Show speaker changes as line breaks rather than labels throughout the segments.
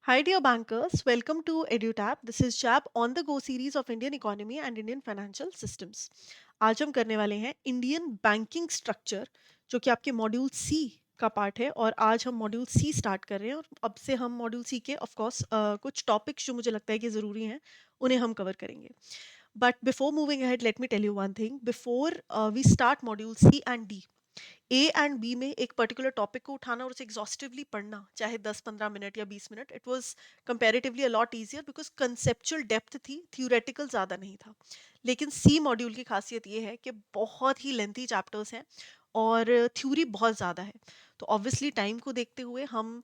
Hi, dear bankers. Welcome to EduTap. This is Chap on the Go series of Indian economy and Indian financial systems. आज हम करने वाले हैं Indian banking structure जो कि आपके मॉड्यूल सी का पार्ट है और आज हम मॉड्यूल सी स्टार्ट कर रहे हैं और अब से हम मॉड्यूल सी के ऑफ कोर्स कुछ टॉपिक्स जो मुझे लगता है कि ज़रूरी हैं उन्हें हम कवर करेंगे. But before moving ahead let me tell you one thing before we start module C and D. A and B में एक पर्टिकुलर टॉपिक को उठाना और उसे एग्जॉस्टिवली पढ़ना चाहे 10-15 मिनट या 20 minute it was comparatively a lot easier because conceptual depth थी थियोरेटिकल ज़्यादा नहीं था. लेकिन सी मॉड्यूल की खासियत ये है कि बहुत ही लेंथी चैप्टर्स हैं और थ्योरी बहुत ज़्यादा है. तो ऑब्वियसली टाइम को देखते हुए हम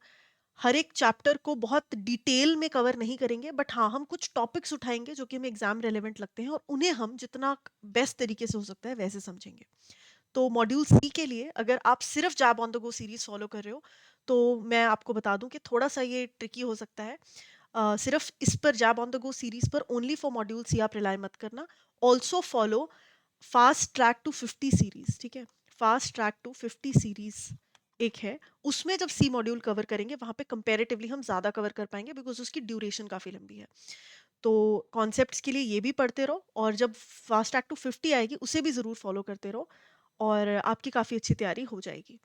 हर एक चैप्टर को बहुत डिटेल में कवर नहीं करेंगे बट हाँ हम कुछ टॉपिक्स उठाएंगे जो कि हमें एग्जाम रेलेवेंट लगते हैं और उन्हें हम जितना बेस्ट तरीके से हो सकता है वैसे समझेंगे. तो मॉड्यूल सी के लिए अगर आप सिर्फ jab on the go series follow कर रहे हो तो मैं आपको बता दूं कि थोड़ा सा ये ट्रिकी हो सकता है. सिर्फ इस पर JAIIB on the go series पर ओनली फॉर मॉड्यूल सी आप रिलाई मत करना. Also follow fast track to 50 series. ठीक है, फास्ट ट्रैक टू 50 सीरीज एक है. उसमें जब सी मॉड्यूल कवर करेंगे वहां पे कंपैरेटिवली हम ज्यादा कवर कर पाएंगे बिकॉज उसकी ड्यूरेशन काफी लंबी है. तो कॉन्सेप्ट्स के लिए ये भी पढ़ते रहो और जब फास्ट ट्रैक टू 50 आएगी उसे भी जरूर फॉलो करते रहो और आपकी काफ़ी अच्छी तैयारी हो जाएगी.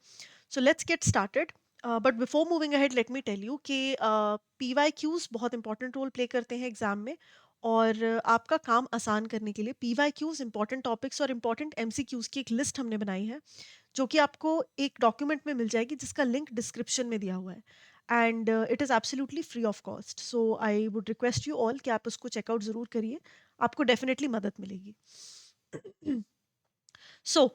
So let's get started. But before moving ahead let me tell you कि पी वाई क्यूज़ बहुत इंपॉर्टेंट रोल प्ले करते हैं एग्जाम में. और आपका काम आसान करने के लिए P Y Qs important topics और इंपॉर्टेंट एम सी क्यूज़ की एक लिस्ट हमने बनाई है जो कि आपको एक डॉक्यूमेंट में मिल जाएगी जिसका लिंक डिस्क्रिप्शन में दिया हुआ है. And it is absolutely free of cost. So I would request you all कि आप उसको चेकआउट ज़रूर करिए. आपको डेफिनेटली मदद मिलेगी. सो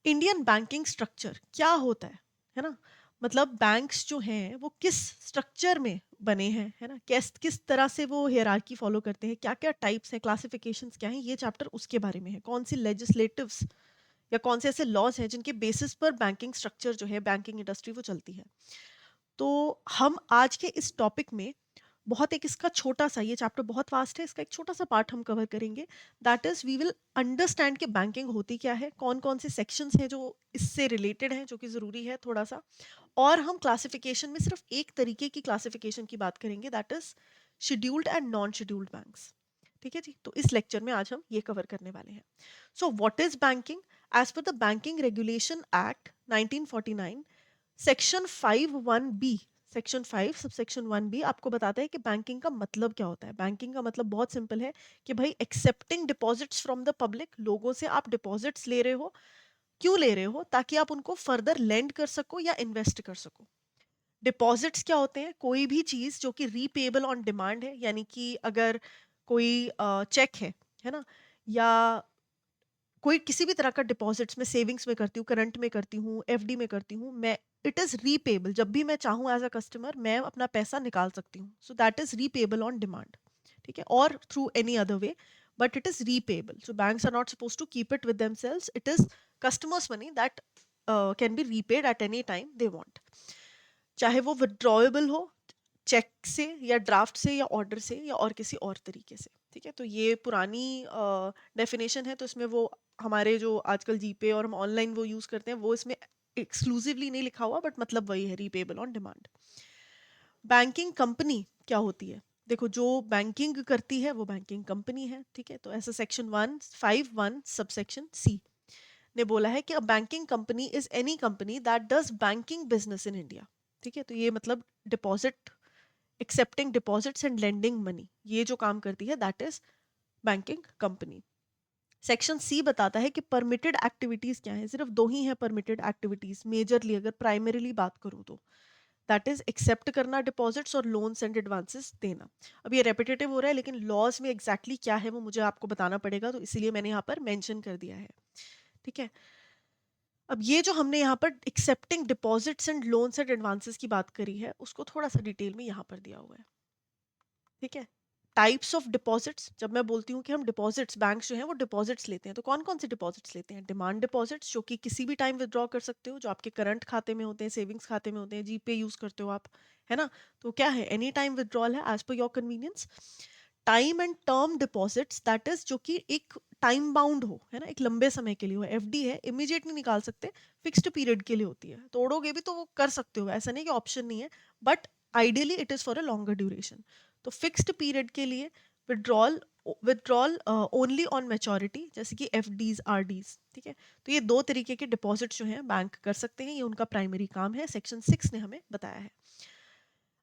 इंडियन बैंकिंग स्ट्रक्चर क्या होता है ना. मतलब बैंक्स जो हैं वो किस स्ट्रक्चर में बने हैं है ना, किस किस तरह से वो हियरार्की फॉलो करते हैं, क्या क्या टाइप्स हैं, क्लासिफिकेशंस क्या हैं, ये चैप्टर उसके बारे में है. कौन सी लेजिस्लेटिव्स या कौन से ऐसे लॉज हैं जिनके बेसिस पर बैंकिंग स्ट्रक्चर जो है बैंकिंग इंडस्ट्री वो चलती है. तो हम आज के इस टॉपिक में बहुत एक इसका छोटा सा, ये चैप्टर बहुत वास्ट है, इसका एक छोटा सा पार्ट हम कवर करेंगे. That is we will understand कि बैंकिंग होती क्या है, कौन कौन से सेक्शंस हैं जो इससे रिलेटेड हैं जो कि ज़रूरी है थोड़ा सा. और हम क्लासिफिकेशन में सिर्फ एक तरीके की क्लासिफिकेशन की बात करेंगे that is scheduled and non scheduled banks. ठीक है जी, तो इस लेक्चर में आज हम ये कवर करने वाले हैं. So what is banking. As per the banking regulation act 1949 section 5(1)(b, section 5 sub section 1(b) आपको बताता है कि बैंकिंग का मतलब क्या होता है. बैंकिंग का मतलब बहुत सिंपल है कि भाई accepting deposits from the public. लोगों से आप डिपॉजिट्स ले रहे हो, क्यों ले रहे हो, ताकि आप उनको फर्दर लेंड कर सको या इन्वेस्ट कर सको. डिपॉजिट्स क्या होते हैं, कोई भी चीज जो कि रीपेबल ऑन डिमांड है, यानी कि अगर कोई चेक है ना, या कोई किसी भी तरह का डिपॉजिट्स में सेविंग्स में करती हूँ, करंट में करती हूँ, एफडी में करती हूँ मैं, इट इज़ रीपेबल. जब भी मैं चाहूँ एज अ कस्टमर मैं अपना पैसा निकाल सकती हूँ. So that is repayable on demand. ठीक है, और through any other way, but it is repayable. So banks are not suppose to keep it with themselves. It is customers money that can be repaid at any time they want. चाहे वो withdrawable हो check से या draft से या order से या और किसी और तरीके से. ठीक है, तो ये पुरानी डेफिनेशन है, तो इसमें वो हमारे जो आजकल जीपे और हम ऑनलाइन वो यूज़ करते हैं वो इसमें एक्सक्लूसिवली नहीं लिखा हुआ बट मतलब वही है, repayable on demand. Banking company क्या होती है. देखो, जो बैंकिंग करती है वो बैंकिंग कंपनी है. ठीक है, तो ऐसा सेक्शन 151 सबसेक्शन सी ने बोला है कि a banking company is any company that does banking business in India. ठीक है, तो ये मतलब deposit, accepting deposits and lending money, ये जो काम करती है that is banking company. Section C बताता है कि परमिटेड एक्टिविटीज क्या है. सिर्फ दो ही हैं परमिटेड एक्टिविटीज मेजरली, अगर प्राइमरीली बात करूँ तो. दैट इज एक्सेप्ट करना डिपॉजिट्स और लोन्स एंड एडवांसेस देना. अब ये रेपिटेटिव हो रहा है लेकिन लॉज में एग्जैक्टली क्या है वो मुझे आपको बताना पड़ेगा, तो इसीलिए मैंने यहाँ पर मेंशन कर दिया है. ठीक है, अब ये जो हमने यहाँ पर accepting deposits and loans and advances की बात करी है उसको थोड़ा सा डिटेल में यहाँ पर दिया हुआ है. ठीक है, टाइप्स ऑफ डिपॉजिट्स. जब मैं बोलती हूँ कि हम डिपॉजिट्स, बैंक जो हैं वो डिपॉजिट्स लेते हैं, तो कौन कौन से डिपॉजिट्स लेते हैं. डिमांड डिपॉजिट्स जो कि किसी भी टाइम विदड्रॉ कर सकते हो, जो आपके करंट खाते में होते हैं, सेविंग्स खाते में होते हैं, जीपे यूज करते हो आप, है ना, तो क्या है, एनी टाइम विदड्रॉल है as per your convenience. Time and term deposits that is जो कि एक टाइम बाउंड हो, है ना, एक लंबे समय के लिए हो. एफडी है, इमीडिएट नहीं निकाल सकते, फिक्स्ड पीरियड के लिए होती है, तोड़ोगे भी तो वो कर सकते हो, ऐसा नहीं कि ऑप्शन नहीं है, but ideally it is for a longer duration. तो फिक्स्ड पीरियड के लिए withdrawal withdrawal only on maturity, जैसे कि एफ डीज आर डीज, ठीक है। तो ये दो तरीके के डिपॉजिट जो हैं बैंक कर सकते हैं, ये उनका प्राइमरी काम है, सेक्शन 6 ने हमें बताया है।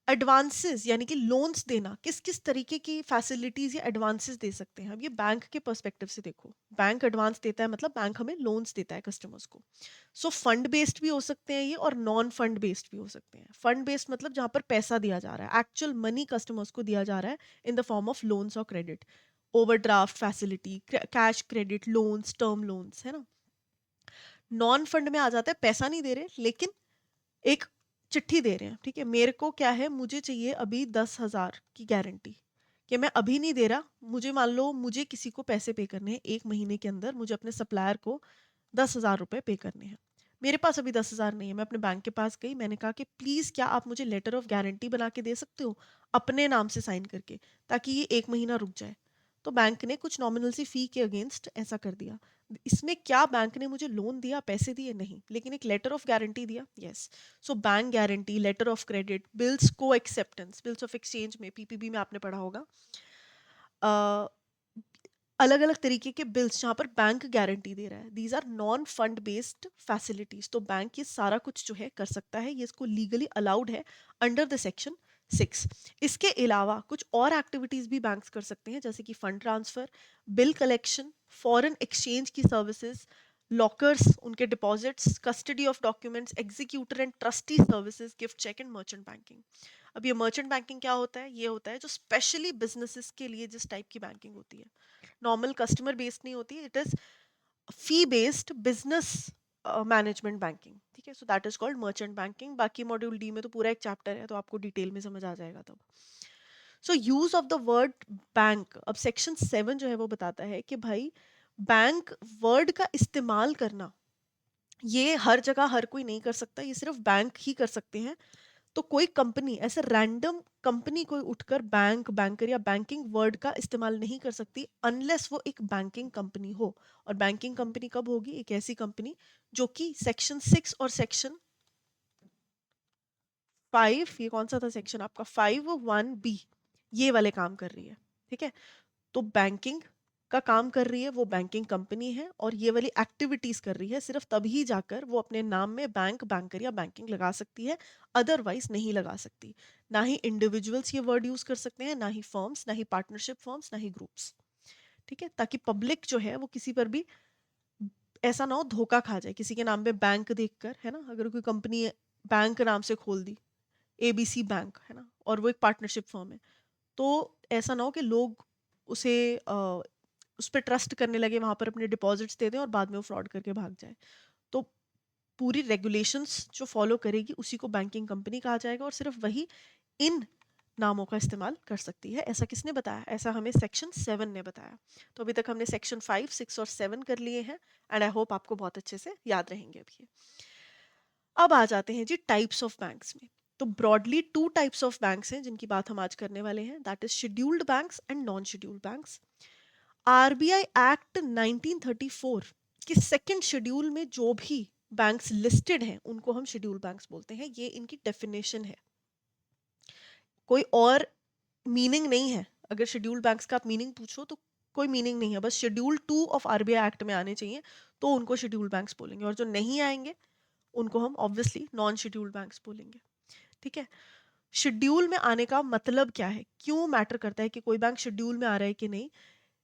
एडवांसेस यानी कि लोन्स देना, किस किस तरीके की फैसिलिटीज या एडवांसेस दे सकते हैं, अब ये बैंक के पर्सपेक्टिव से देखो। बैंक एडवांस देता है मतलब बैंक हमें लोन्स देता है कस्टमर्स को। सो फंड बेस्ड भी हो सकते हैं ये, और नॉन फंड बेस्ड भी हो सकते हैं। फंड बेस्ड मतलब जहाँ पर पैसा दिया जा रहा है, एक्चुअल मनी कस्टमर्स को दिया जा रहा है in the form of loans और credit, overdraft facility, cash credit loans, term loans, है ना। नॉन फंड में आ जाता है पैसा नहीं दे रहे लेकिन एक चिट्ठी दे रहे हैं, ठीक है। मेरे को क्या है, मुझे चाहिए अभी 10,000 की गारंटी, कि मैं अभी नहीं दे रहा, मुझे मान लो मुझे किसी को पैसे पे करने हैं 1 महीने के अंदर, मुझे अपने सप्लायर को 10,000 रुपये पे करने हैं। मेरे पास अभी 10,000 नहीं है, मैं अपने बैंक के पास गई, मैंने कहा कि प्लीज़ क्या आप मुझे लेटर ऑफ गारंटी बना के दे सकते हो अपने नाम से साइन करके, ताकि ये 1 महीना रुक जाए। तो बैंक ने कुछ नॉमिनल सी फ़ी के अगेंस्ट ऐसा कर दिया। इसमें क्या बैंक ने मुझे लोन दिया, पैसे दिए? नहीं, लेकिन एक लेटर ऑफ गारंटी दिया, yes. So bank guarantee, letter of credit, bills को एक्सेप्टेंस, बिल्स ऑफ एक्सचेंज में, पीपीबी में आपने पढ़ा होगा, अलग अलग तरीके के बिल्स जहाँ पर बैंक गारंटी दे रहा है, these are non fund based facilities. तो बैंक ये सारा कुछ जो है कर सकता है, ये इसको लीगली अलाउड है अंडर द सेक्शन 6। इसके अलावा कुछ और एक्टिविटीज भी बैंक्स कर सकते हैं, जैसे कि fund transfer, bill collection, foreign exchange की सर्विसेज, लॉकर्स, उनके deposits, custody of documents, executor and trustee services, gift cheque and merchant banking. अब ये मर्चेंट बैंकिंग क्या होता है? ये होता है जो स्पेशली बिजनेसेस के लिए जिस टाइप की बैंकिंग होती है, नॉर्मल कस्टमर बेस्ड नहीं होती, it is fee based business management banking, ठीक है। सो that is called merchant banking. बाकी मॉड्यूल डी में तो पूरा एक चैप्टर है, तो आपको डिटेल में समझ आ जाएगा तब। So use of the word bank, अब सेक्शन 7 जो है वो बताता है कि भाई बैंक वर्ड का इस्तेमाल करना ये हर जगह हर कोई नहीं कर सकता, ये सिर्फ बैंक ही कर सकते हैं। तो कोई कंपनी ऐसे रैंडम कंपनी कोई उठकर बैंक, बैंकर या बैंकिंग वर्ड का इस्तेमाल नहीं कर सकती अनलेस वो एक बैंकिंग कंपनी हो। और बैंकिंग कंपनी कब होगी? एक ऐसी कंपनी जो कि सेक्शन 6 और सेक्शन 5, ये कौन सा था सेक्शन आपका, 5(1)(b), ये वाले काम कर रही है, ठीक है। तो बैंकिंग का काम कर रही है, वो बैंकिंग कंपनी है और ये वाली एक्टिविटीज कर रही है, सिर्फ तभी जाकर वो अपने नाम में बैंक, बैंकर या बैंकिंग लगा सकती है, अदरवाइज नहीं लगा सकती। ना ही इंडिविजुअल्स ये वर्ड यूज कर सकते हैं, ना ही फर्म्स, ना ही पार्टनरशिप फर्म्स, ना ही ग्रुप्स, ठीक है। ताकि पब्लिक जो है वो किसी पर भी ऐसा ना हो धोखा खा जाए किसी के नाम पे बैंक देखकर, है ना। अगर कोई कंपनी बैंक नाम से खोल दी, एबीसी बैंक, है ना, और वो एक पार्टनरशिप फर्म है, तो ऐसा ना हो कि लोग उसे उस पर ट्रस्ट करने लगे, वहां पर अपने डिपॉजिट्स दे दें और बाद में वो फ्रॉड करके भाग जाए। तो पूरी रेगुलेशंस जो फॉलो करेगी उसी को बैंकिंग कंपनी कहा जाएगा, और सिर्फ वही इन नामों का इस्तेमाल कर सकती है। ऐसा किसने बताया? ऐसा हमें सेक्शन 7 ने बताया। तो अभी तक हमने सेक्शन 5, 6 और 7 कर लिए हैं, एंड आई होप आपको बहुत अच्छे से याद रहेंगे अभी। अब आ जाते हैं जी टाइप्स ऑफ बैंक्स में। तो ब्रॉडली 2 टाइप्स ऑफ बैंक्स हैं जिनकी बात हम आज करने वाले हैं, that is scheduled banks and non scheduled banks. RBI act 1934 के सेकंड शेड्यूल में जो भी बैंक्स लिस्टेड हैं उनको हम शेड्यूल बैंक्स बोलते हैं, ये इनकी डेफिनेशन है, कोई और मीनिंग नहीं है। अगर शेड्यूल बैंक्स का आप मीनिंग पूछो तो कोई मीनिंग नहीं है, बस शेड्यूल 2 ऑफ आरबीआई एक्ट में आने चाहिए तो उनको शेड्यूल बैंक्स बोलेंगे, और जो नहीं आएंगे उनको हम ऑब्वियसली नॉन शेड्यूल्ड बैंक्स बोलेंगे, ठीक है। शेड्यूल में आने का मतलब क्या है, क्यों मैटर करता है कि कोई बैंक शेड्यूल में आ रहा है कि नहीं?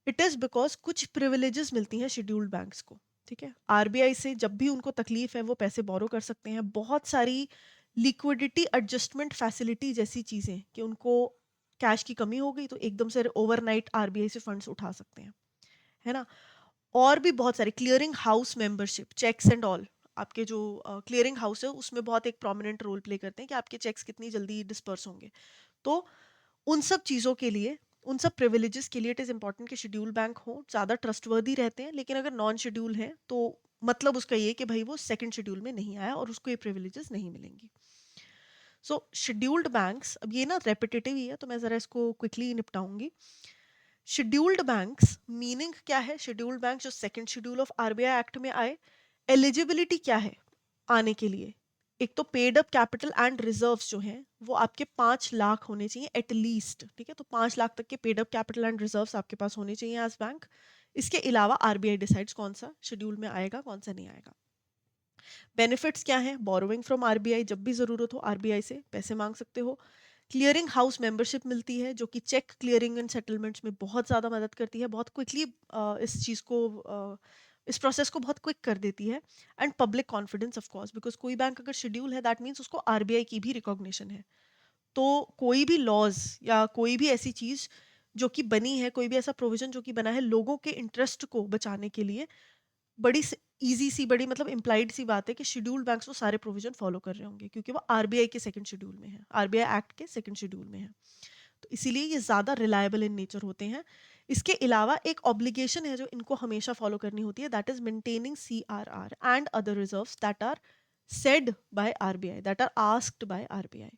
इट इज बिकॉज कुछ प्रिविलेजेस मिलती हैं शेड्यूल्ड बैंक्स को, ठीक है। आरबीआई से जब भी उनको तकलीफ है वो पैसे बोरो कर सकते हैं, बहुत सारी लिक्विडिटी एडजस्टमेंट फैसिलिटी जैसी चीजें, कि उनको कैश की कमी हो गई तो एकदम से ओवरनाइट आरबीआई से फंड्स उठा सकते हैं, है ना। और भी बहुत सारे clearing house membership, cheques and all, आपके जो क्लियरिंग हाउस है उसमें बहुत एक प्रोमिनेंट रोल प्ले करते हैं कि आपके चेक्स कितनी जल्दी डिस्पर्स होंगे। तो उन सब चीज़ों के लिए, उन सब प्रिविलेजेस के लिए इट इज़ इंपॉर्टेंट कि शेड्यूल बैंक हो, ज़्यादा ट्रस्टवर्दी रहते हैं। लेकिन अगर नॉन शेड्यूल है तो मतलब उसका ये कि भाई वो सेकंड शेड्यूल में नहीं आया और उसको ये प्रिविलेजेस नहीं मिलेंगी। सो शेड्यूल्ड बैंक्स, अब ये ना रेपिटेटिव ही है तो मैं ज़रा इसको क्विकली निपटाऊंगी। शेड्यूल्ड बैंक्स मीनिंग क्या है? शेड्यूल्ड बैंक जो second schedule of RBI act में आए, एलिजिबिलिटी क्या है आने के लिए? एक तो paid up capital and reserves जो हैं वो आपके 5 लाख होने चाहिए एटलीस्ट, ठीक है। तो 5 लाख तक के paid up capital and reserves आपके पास होने चाहिए एज बैंक। इसके अलावा आरबीआई डिसाइड्स कौन सा शेड्यूल में आएगा कौन सा नहीं आएगा। बेनिफिट्स क्या हैं? बोरोइंग फ्रॉम आरबीआई, जब भी ज़रूरत हो आरबीआई से पैसे मांग सकते हो। क्लियरिंग हाउस मेंबरशिप मिलती है जो कि चेक क्लियरिंग एंड सेटलमेंट्स में बहुत ज़्यादा मदद करती है, बहुत क्विकली इस चीज़ को इस प्रोसेस को बहुत क्विक कर देती है। And public confidence of course, because कोई बैंक अगर शेड्यूल है दैट मीन्स उसको आरबीआई की भी रिकॉग्निशन है। तो कोई भी लॉज या कोई भी ऐसी चीज़ जो कि बनी है, कोई भी ऐसा प्रोविजन जो कि बना है लोगों के इंटरेस्ट को बचाने के लिए, बड़ी इजी सी बड़ी मतलब इम्प्लाइड सी बात है कि शेड्यूल्ड बैंक्स वो सारे प्रोविजन फॉलो कर रहे होंगे क्योंकि वो आरबीआई के सेकंड शेड्यूल में है, आरबीआई एक्ट के सेकंड शेड्यूल में है। तो इसीलिए ये ज़्यादा रिलायबल इन नेचर होते हैं। इसके अलावा एक ऑब्लिगेशन है जो इनको हमेशा फॉलो करनी होती है, that is maintaining CRR and other reserves that are said by RBI, that are asked by RBI.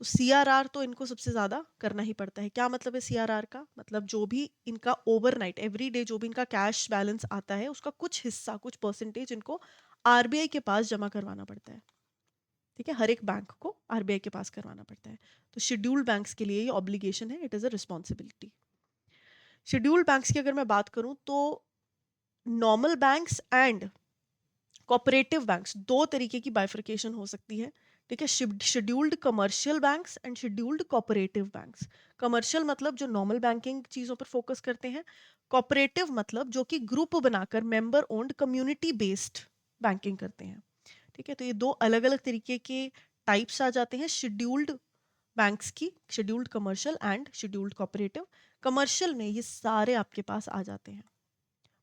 तो सीआरआर तो इनको सबसे ज़्यादा करना ही पड़ता है। क्या मतलब है सीआरआर का? मतलब जो भी इनका ओवरनाइट एवरी डे जो भी इनका कैश बैलेंस आता है उसका कुछ हिस्सा, कुछ परसेंटेज इनको आरबीआई के पास जमा करवाना पड़ता है, ठीक है। हर एक बैंक को आरबीआई के पास करवाना पड़ता है। तो शेड्यूल्ड बैंक्स के लिए ये ऑब्लिगेशन है, it is a responsibility. Scheduled banks की अगर मैं बात करूं तो normal banks and cooperative banks, दो तरीके की बाइफर्केशन हो सकती है, ठीक है। Scheduled commercial banks and scheduled cooperative banks. Commercial मतलब जो नॉर्मल बैंकिंग चीज़ों पर फोकस करते हैं, कोऑपरेटिव मतलब जो कि ग्रुप बनाकर member owned community based banking करते हैं, ठीक है। तो ये दो अलग अलग तरीके के टाइप्स आ जाते हैं शेड्यूल्ड बैंक्स की, scheduled commercial and scheduled cooperative. Commercial में ये सारे आपके पास आ जाते हैं।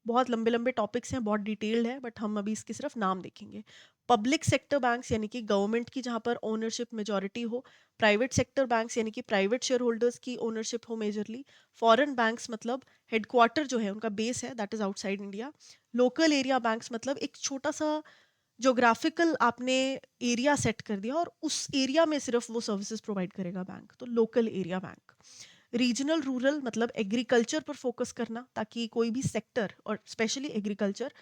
बहुत लंबे लंबे टॉपिक्स हैं, बहुत डिटेल्ड है, बट हम अभी इसकी सिर्फ नाम देखेंगे। पब्लिक सेक्टर बैंक्स यानी कि गवर्नमेंट की जहाँ पर ओनरशिप मेजॉरिटी हो, प्राइवेट सेक्टर बैंक्स यानी कि प्राइवेट शेयर होल्डर्स की ओनरशिप हो मेजरली, फॉरेन बैंक्स मतलब हेडक्वार्टर जो है उनका बेस है that is outside India, local area banks मतलब एक छोटा सा जोग्राफिकल आपने एरिया सेट कर दिया और उस एरिया में सिर्फ वो सर्विसेज प्रोवाइड करेगा बैंक, तो local area bank. Regional rural मतलब एग्रीकल्चर पर फोकस करना ताकि कोई भी सेक्टर और स्पेशली एग्रीकल्चर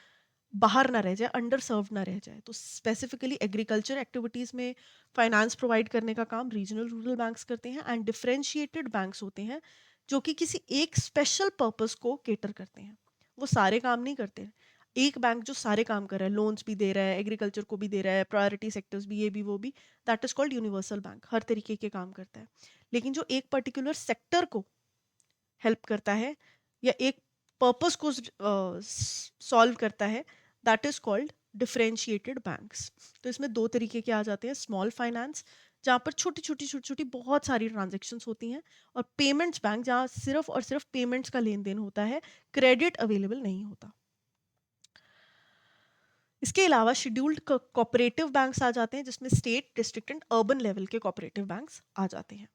बाहर ना रह जाए, अंडर सर्व ना रह जाए। तो स्पेसिफिकली एग्रीकल्चर एक्टिविटीज़ में फाइनेंस प्रोवाइड करने का काम रीजनल रूरल बैंक्स करते हैं। एंड डिफरेंशिएटेड बैंक्स होते हैं जो कि किसी एक स्पेशल पर्पस को केटर करते हैं, वो सारे काम नहीं करते। एक बैंक जो सारे काम कर रहा है, लोन्स भी दे रहा है, एग्रीकल्चर को भी दे रहा है, प्रायोरिटी सेक्टर्स भी, ये भी वो भी, that is called universal bank, हर तरीके के काम करता है। लेकिन जो एक पर्टिकुलर सेक्टर को हेल्प करता है या एक पर्पस को सॉल्व करता है, that is called differentiated banks. तो इसमें दो तरीके के आ जाते हैं, स्मॉल फाइनेंस जहाँ पर छोटी छोटी छोटी छोटी बहुत सारी ट्रांजेक्शन्स होती हैं, और पेमेंट्स बैंक जहाँ सिर्फ और सिर्फ पेमेंट्स का लेन देन होता है, क्रेडिट अवेलेबल नहीं होता। इसके अलावा शेड्यूल्ड कोऑपरेटिव बैंक्स आ जाते हैं जिसमें state, district and urban level के कोऑपरेटिव बैंक्स आ जाते हैं।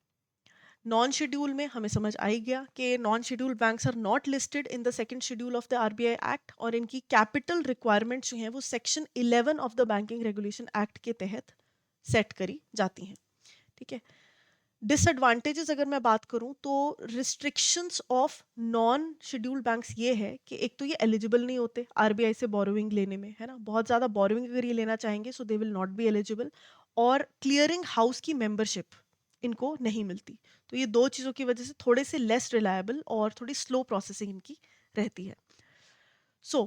नॉन शेड्यूल में हमें समझ आ ही गया कि non schedule banks are not listed in the second schedule of the RBI act, और इनकी कैपिटल रिक्वायरमेंट्स जो हैं वो section 11 of the banking regulation act के तहत सेट करी जाती हैं, ठीक है। डिसएडवांटेजेस अगर मैं बात करूं तो restrictions of non scheduled banks ये है कि एक तो ये एलिजिबल नहीं होते आरबीआई से बोरोइंग लेने में, है ना, बहुत ज़्यादा बोरोइंग अगर ये लेना चाहेंगे so they will not be eligible. और क्लियरिंग हाउस की मेंबरशिप इनको नहीं मिलती। तो ये दो चीज़ों की वजह से थोड़े से लेस रिलायबल और थोड़ी स्लो प्रोसेसिंग इनकी रहती है। सो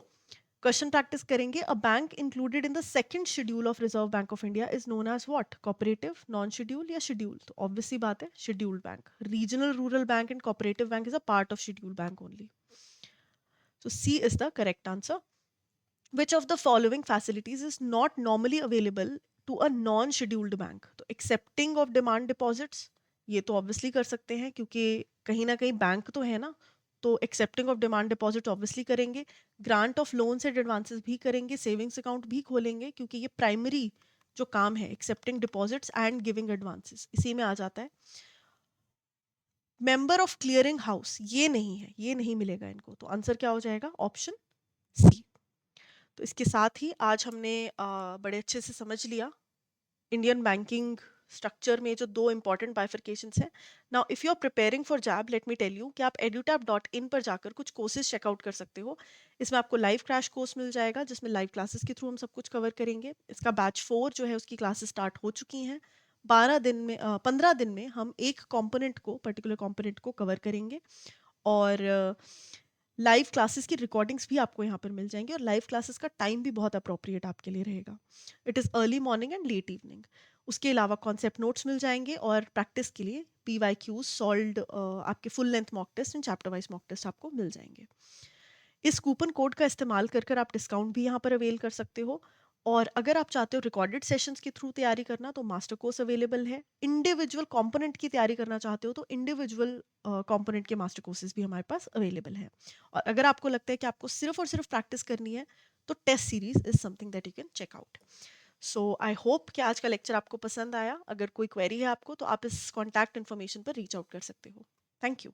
क्वेश्चन प्रैक्टिस करेंगे। A bank included in the second schedule of Reserve Bank of India is known as what? Cooperative, non schedule या शेड्यूल? तो ऑब्वियसली बात है scheduled bank. Regional rural bank and cooperative bank is a part of scheduled bank only. So C is the correct answer. Which of the following facilities is not normally available to a non-scheduled bank? तो accepting of demand deposits, ये तो obviously कर सकते हैं क्योंकि कहीं ना कहीं बैंक तो है ना, तो accepting of demand deposit obviously करेंगे। Grant of loans and advances भी करेंगे, सेविंग्स अकाउंट भी खोलेंगे, क्योंकि ये प्राइमरी जो काम है accepting deposits and giving advances इसी में आ जाता है। मेंबर ऑफ क्लियरिंग हाउस ये नहीं है, ये नहीं मिलेगा इनको, तो आंसर क्या हो जाएगा? Option C. तो इसके साथ ही आज हमने बड़े अच्छे से समझ लिया इंडियन बैंकिंग स्ट्रक्चर में जो दो इंपॉर्टेंट बाइफर्केशंस हैं। Now if you are preparing for JAIIB, let me tell you कि आप edutap.in पर जाकर कुछ कोर्सेज चेकआउट कर सकते हो। इसमें आपको लाइव क्रैश कोर्स मिल जाएगा जिसमें लाइव क्लासेस के थ्रू हम सब कुछ कवर करेंगे। इसका बैच 4 जो है उसकी क्लासेस स्टार्ट हो चुकी हैं। 15 दिन में हम एक कंपोनेंट को, पर्टिकुलर कंपोनेंट को कवर करेंगे। और लाइव क्लासेस की रिकॉर्डिंग्स भी आपको यहाँ पर मिल जाएंगी, और लाइव क्लासेस का टाइम भी बहुत अप्रोप्रिएट आपके लिए रहेगा। It is early morning and let evening. उसके अलावा कॉन्सेप्ट नोट्स मिल जाएंगे, और प्रैक्टिस के लिए PYQs सॉल्व्ड, आपके full length mock test and chapter wise mock test आपको मिल जाएंगे। इस कूपन कोड का इस्तेमाल कर कर आप डिस्काउंट भी यहाँ पर अवेल कर सकते हो। और अगर आप चाहते हो रिकॉर्डेड सेशंस के थ्रू तैयारी करना, तो मास्टर कोर्स अवेलेबल है। इंडिविजुअल कंपोनेंट की तैयारी करना चाहते हो तो इंडिविजुअल कंपोनेंट के मास्टर कोर्सेज भी हमारे पास अवेलेबल है। और अगर आपको लगता है कि आपको सिर्फ और सिर्फ प्रैक्टिस करनी है, तो test series is something that you can check out. So I hope कि आज का लेक्चर आपको पसंद आया। अगर कोई क्वेरी है आपको, तो आप इस कॉन्टैक्ट इन्फॉर्मेशन पर रीच आउट कर सकते हो। Thank you.